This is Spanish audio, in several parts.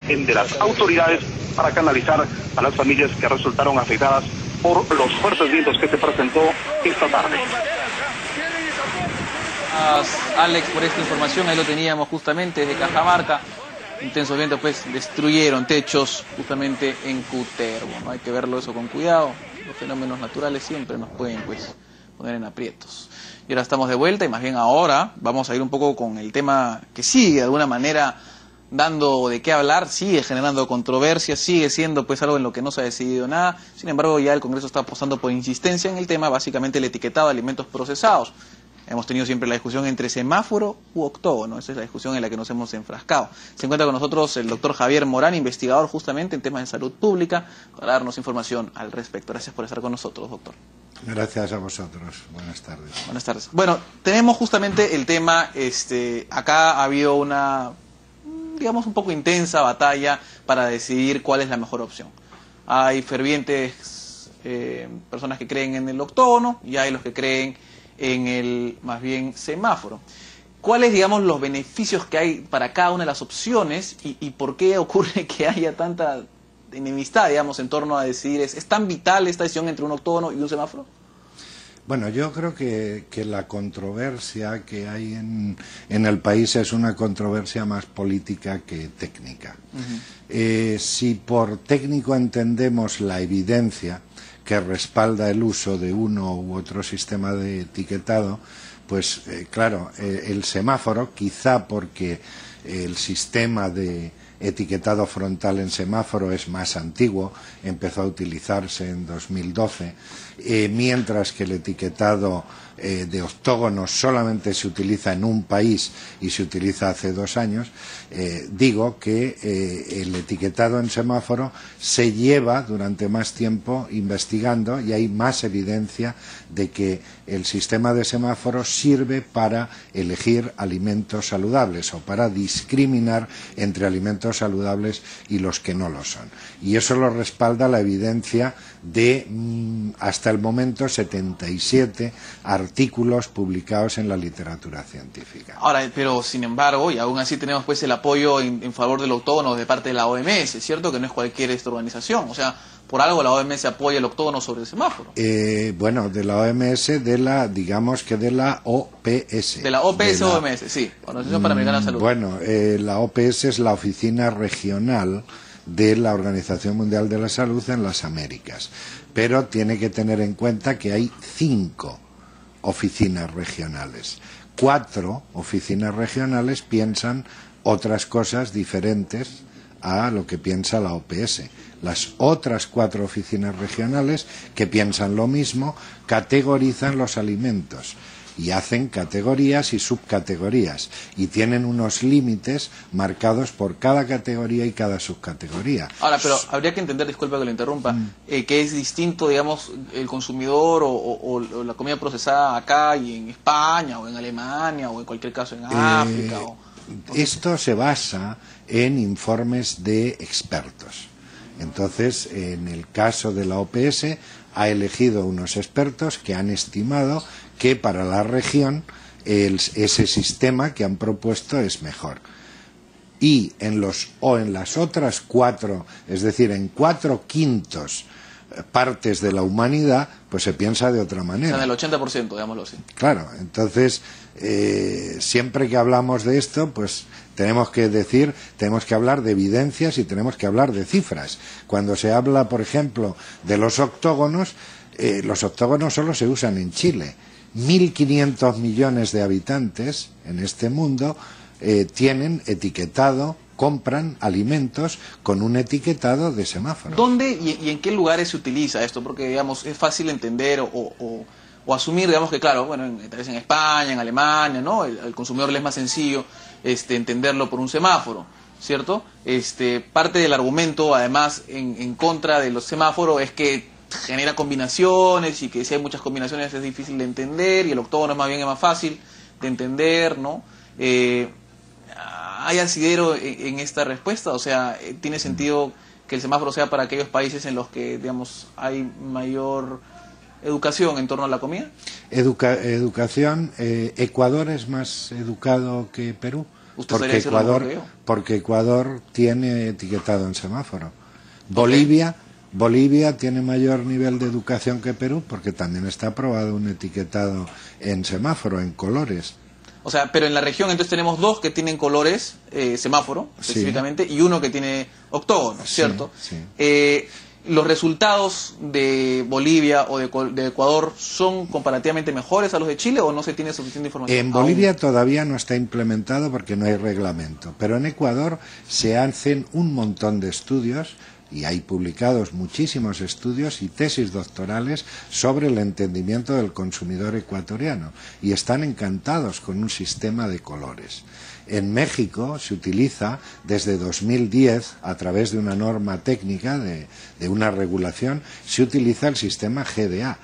de las autoridades para canalizar a las familias que resultaron afectadas por los fuertes vientos que se presentó esta tarde. Alex, por esta información, ahí lo teníamos justamente desde Cajamarca. Intensos vientos pues destruyeron techos justamente en Cutervo, ¿no? Hay que verlo eso con cuidado. Los fenómenos naturales siempre nos pueden pues poner en aprietos. Y ahora estamos de vuelta y más bien ahora vamos a ir un poco con el tema que sigue de alguna manera dando de qué hablar, sigue generando controversia, sigue siendo pues algo en lo que no se ha decidido nada. Sin embargo, ya el Congreso está apostando por insistencia en el tema, básicamente el etiquetado de alimentos procesados. Hemos tenido siempre la discusión entre semáforo u octógono, esa es la discusión en la que nos hemos enfrascado. Se encuentra con nosotros el doctor Javier Morán, investigador justamente en temas de salud pública, para darnos información al respecto. Gracias por estar con nosotros, doctor. Gracias a vosotros. Buenas tardes. Buenas tardes. Bueno, tenemos justamente el tema, acá ha habido una, digamos, un poco intensa batalla para decidir cuál es la mejor opción. Hay fervientes personas que creen en el octógono y hay los que creen en el, más bien, semáforo. ¿Cuáles, digamos, los beneficios que hay para cada una de las opciones y por qué ocurre que haya tanta enemistad, digamos, en torno a decidir, ¿es tan vital esta decisión entre un octógono y un semáforo? Bueno, yo creo que la controversia que hay en el país es una controversia más política que técnica. Si por técnico entendemos la evidencia que respalda el uso de uno u otro sistema de etiquetado, pues claro, el semáforo, quizá porque el sistema de etiquetado frontal en semáforo es más antiguo, empezó a utilizarse en 2012, mientras que el etiquetado de octógonos solamente se utiliza en un país y se utiliza hace 2 años, digo que el etiquetado en semáforo se lleva durante más tiempo investigando y hay más evidencia de que el sistema de semáforo sirve para elegir alimentos saludables o para discriminar entre alimentos saludables y los que no lo son. Y eso lo respalda la evidencia de hasta el momento 77 artículos publicados en la literatura científica. Ahora, pero sin embargo, y aún así tenemos pues el apoyo en favor del octógono de parte de la OMS, ¿cierto? Que no es cualquier organización, o sea, por algo la OMS apoya el octógono sobre el semáforo. Bueno, de la OMS, digamos que de la OPS. De la OPS o OMS, sí, Organización Panamericana de Salud. Bueno, la OPS es la oficina regional de la Organización Mundial de la Salud en las Américas, pero tiene que tener en cuenta que hay 5 oficinas regionales. 4 oficinas regionales piensan otras cosas diferentes a lo que piensa la OPS. Las otras 4 oficinas regionales, que piensan lo mismo, categorizan los alimentos y hacen categorías y subcategorías y tienen unos límites marcados por cada categoría y cada subcategoría. Ahora, pero habría que entender, disculpa que lo interrumpa, que es distinto, digamos, el consumidor o la comida procesada acá y en España o en Alemania o en cualquier caso en África. Esto se basa en informes de expertos. Entonces, en el caso de la OPS, ha elegido unos expertos que han estimado que para la región ese sistema que han propuesto es mejor. Y en las otras 4, es decir, en 4/5 partes de la humanidad, pues se piensa de otra manera. O sea, en el 80%, digámoslo así. Claro, entonces, siempre que hablamos de esto, pues tenemos que hablar de evidencias y tenemos que hablar de cifras. Cuando se habla, por ejemplo, de los octógonos solo se usan en Chile. 1.500 millones de habitantes en este mundo tienen etiquetado, compran alimentos con un etiquetado de semáforo. ¿Dónde y en qué lugares se utiliza esto? Porque, digamos, es fácil entender o asumir, digamos, que claro, bueno, tal vez en España, en Alemania, ¿no? El consumidor le es más sencillo entenderlo por un semáforo, ¿cierto? Parte del argumento, además, en contra de los semáforos es que genera combinaciones y que si hay muchas combinaciones es difícil de entender y el octógono es más fácil de entender, ¿no? ¿Hay asidero en esta respuesta? O sea, ¿tiene sentido que el semáforo sea para aquellos países en los que, digamos, hay mayor educación en torno a la comida? Educación. ¿Ecuador es más educado que Perú? Usted sabría decirlo mejor que yo. Porque Ecuador tiene etiquetado en semáforo. Bolivia tiene mayor nivel de educación que Perú porque también está aprobado un etiquetado en semáforo, en colores. O sea, pero en la región entonces tenemos dos que tienen colores, semáforo específicamente, y uno que tiene octógono, ¿cierto? Sí. ¿Los resultados de Bolivia o de Ecuador son comparativamente mejores a los de Chile o no se tiene suficiente información? En Bolivia todavía no está implementado porque no hay reglamento, pero en Ecuador se hacen un montón de estudios y hay publicados muchísimos estudios y tesis doctorales sobre el entendimiento del consumidor ecuatoriano y están encantados con un sistema de colores. En México se utiliza desde 2010, a través de una norma técnica, de una regulación, se utiliza el sistema GDA.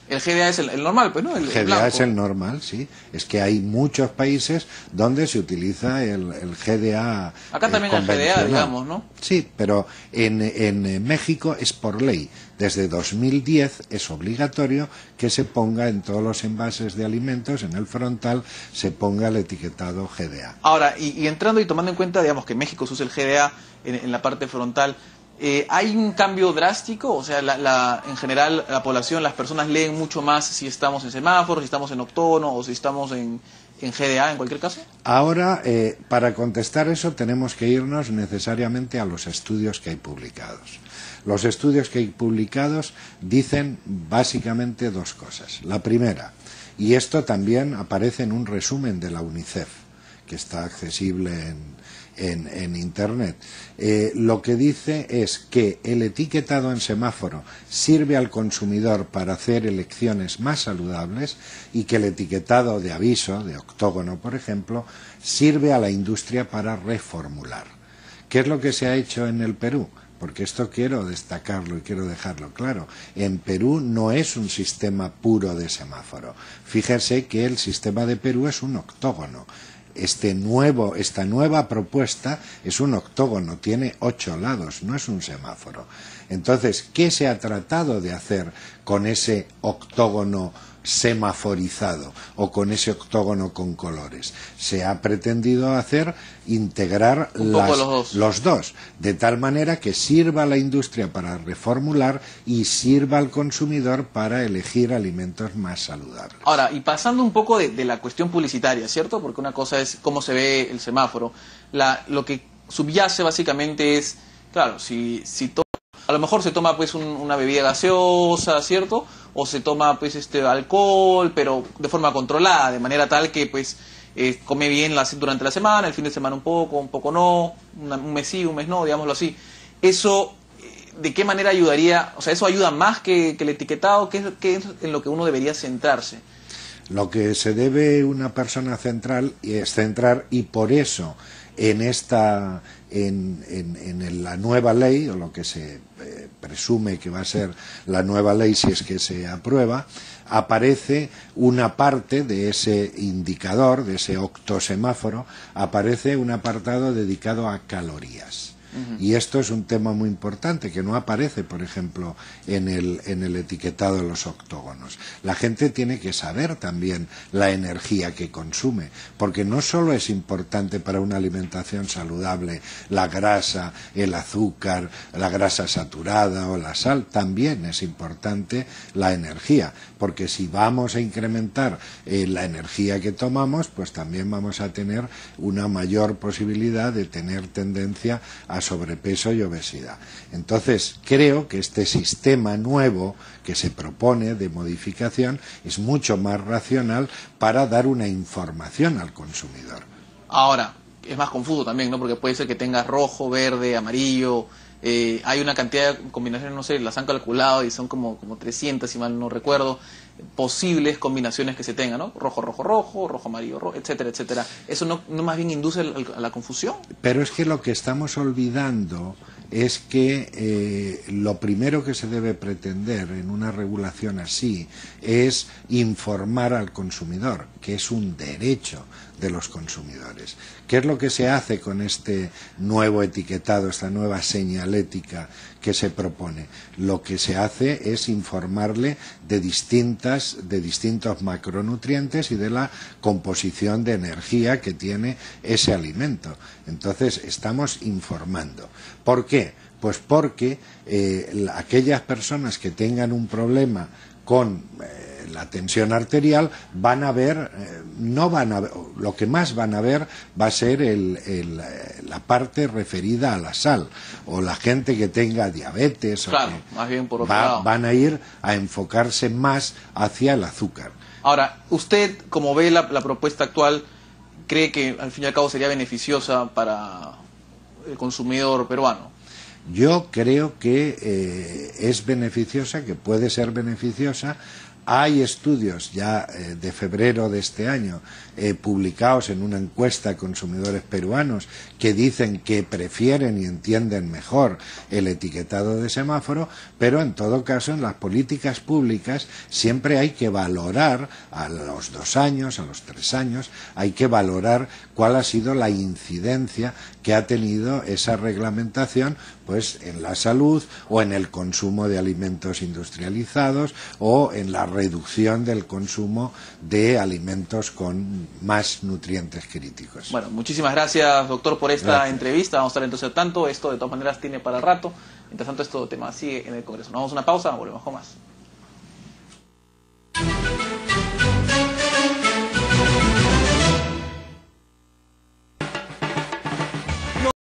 El GDA es el normal, pues, ¿no? El GDA blanco. es el normal, sí. Es que hay muchos países donde se utiliza el GDA. Acá también hay GDA, digamos, ¿no? Sí, pero en México es por ley. Desde 2010 es obligatorio que se ponga en todos los envases de alimentos, en el frontal, se ponga el etiquetado GDA. Ahora, y entrando y tomando en cuenta, digamos, que en México se usa el GDA en la parte frontal, ¿hay un cambio drástico? O sea, en general la población, las personas leen mucho más si estamos en semáforo, si estamos en octógono o si estamos en GDA en cualquier caso. Ahora, para contestar eso tenemos que irnos necesariamente a los estudios que hay publicados. Los estudios que hay publicados dicen básicamente dos cosas. La primera, y esto también aparece en un resumen de la UNICEF, que está accesible en Internet, lo que dice es que el etiquetado en semáforo sirve al consumidor para hacer elecciones más saludables y que el etiquetado de aviso, de octógono por ejemplo, sirve a la industria para reformular. ¿Qué es lo que se ha hecho en el Perú? Porque esto quiero destacarlo y quiero dejarlo claro. En Perú no es un sistema puro de semáforo. Fíjense que el sistema de Perú es un octógono. Esta nueva propuesta es un octógono, tiene 8 lados, no es un semáforo. Entonces, ¿qué se ha tratado de hacer con ese octógono semaforizado o con ese octógono con colores? Se ha pretendido integrar los dos, de tal manera que sirva a la industria para reformular y sirva al consumidor para elegir alimentos más saludables. Ahora, y pasando un poco de la cuestión publicitaria, ¿cierto? Porque una cosa es cómo se ve el semáforo. Lo que subyace básicamente es, claro, a lo mejor se toma pues una bebida gaseosa, ¿cierto? O se toma pues alcohol, pero de forma controlada, de manera tal que pues come bien durante la semana, el fin de semana un poco no, un mes sí, un mes no, digámoslo así. Eso, ¿de qué manera ayudaría? O sea, ¿eso ayuda más que el etiquetado? ¿Qué es en lo que uno debería centrarse? Lo que se debe una persona centrar, y por eso en la nueva ley, o lo que se presume que va a ser la nueva ley si es que se aprueba, aparece una parte de ese indicador, de ese octosemáforo, aparece un apartado dedicado a calorías. Y esto es un tema muy importante que no aparece, por ejemplo, en el etiquetado de los octógonos. La gente tiene que saber también la energía que consume, porque no solo es importante para una alimentación saludable la grasa, el azúcar, la grasa saturada o la sal, también es importante la energía, porque si vamos a incrementar la energía que tomamos, pues también vamos a tener una mayor posibilidad de tener tendencia a sobrepeso y obesidad. Entonces, creo que este sistema nuevo que se propone de modificación es mucho más racional para dar una información al consumidor. Ahora, es más confuso también, ¿no? Porque puede ser que tenga rojo, verde, amarillo. Hay una cantidad de combinaciones, no sé, las han calculado y son como 300, si mal no recuerdo, posibles combinaciones que se tengan, ¿no? Rojo, rojo, rojo, rojo, amarillo, rojo, etcétera, etcétera. ¿Eso no más bien induce a la confusión? Pero es que lo que estamos olvidando es que lo primero que se debe pretender en una regulación así es informar al consumidor, que es un derecho de los consumidores. ¿Qué es lo que se hace con este nuevo etiquetado, esta nueva señalética que se propone? Lo que se hace es informarle de distintos macronutrientes y de la composición de energía que tiene ese alimento. Entonces estamos informando. ¿Por qué? Pues porque aquellas personas que tengan un problema con la tensión arterial van a ver, lo que más van a ver va a ser la parte referida a la sal, o la gente que tenga diabetes, claro, o que más bien por otro lado. Van a ir a enfocarse más hacia el azúcar. Ahora, usted, como ve la propuesta actual, ¿cree que al fin y al cabo sería beneficiosa para el consumidor peruano? Yo creo que es beneficiosa, que puede ser beneficiosa. Hay estudios ya de febrero de este año publicados en una encuesta de consumidores peruanos que dicen que prefieren y entienden mejor el etiquetado de semáforo, pero en todo caso en las políticas públicas siempre hay que valorar a los 2 años, a los 3 años, hay que valorar cuál ha sido la incidencia que ha tenido esa reglamentación pues en la salud o en el consumo de alimentos industrializados o en la reducción del consumo de alimentos con más nutrientes críticos. Bueno, muchísimas gracias, doctor, por esta entrevista. Vamos a estar entonces al tanto. Esto de todas maneras tiene para rato. Mientras tanto, este tema sigue en el Congreso. Nos vamos a una pausa, volvemos con más.